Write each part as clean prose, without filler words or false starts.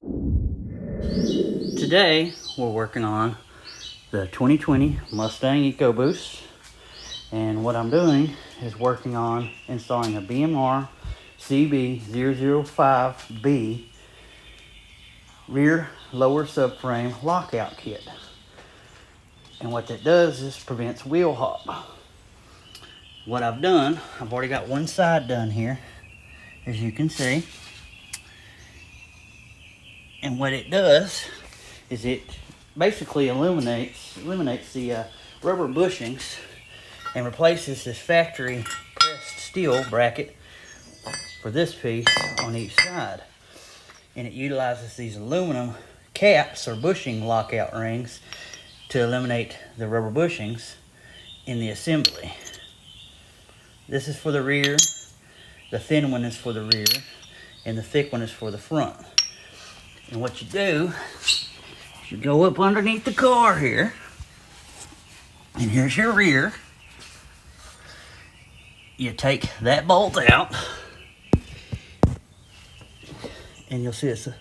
Today we're working on the 2020 Mustang EcoBoost, and what I'm doing is working on installing a BMR Cb005B rear lower subframe lockout kit. And what that does is prevents wheel hop. What I've done, I've already got one side done here, as you can see. And what it does is it basically eliminates the rubber bushings and replaces this factory pressed steel bracket for this piece on each side. And it utilizes these aluminum caps or bushing lockout rings to eliminate the rubber bushings in the assembly. This is for the rear, the thin one is for the rear, and the thick one is for the front. And what you do, you go up underneath the car here, and here's your rear. You take that bolt out, and you'll see it's a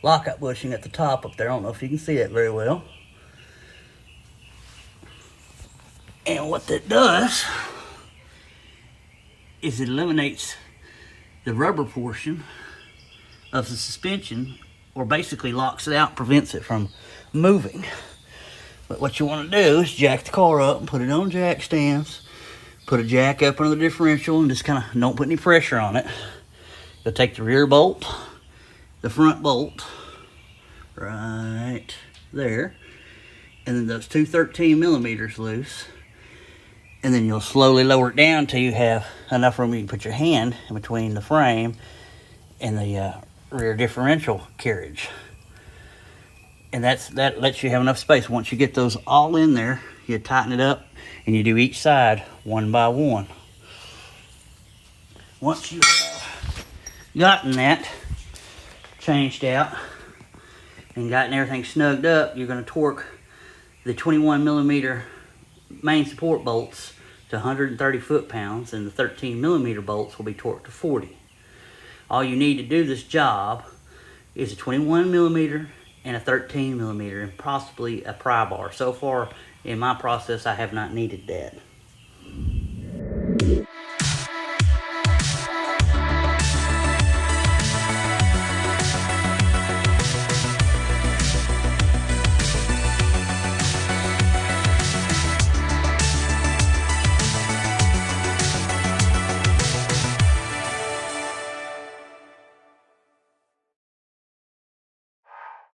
lockout bushing at the top up there. I don't know if you can see that very well. And what that does is it eliminates the rubber portion of the suspension, or basically locks it out, prevents it from moving. But what you want to do is jack the car up and put it on jack stands, put a jack up under the differential, and just kind of don't put any pressure on it. You'll take the rear bolt, the front bolt, right there, and then those two 13 millimeters loose, and then you'll slowly lower it down till you have enough room you can put your hand in between the frame and the rear differential carriage. And that lets you have enough space. Once you get those all in there, you tighten it up and you do each side one by one. Once you have gotten that changed out and gotten everything snugged up, you're going to torque the 21 millimeter main support bolts to 130 foot-pounds, and the 13 millimeter bolts will be torqued to 40. All you need to do this job is a 21 millimeter and a 13 millimeter, and possibly a pry bar. So far in my process, I have not needed that.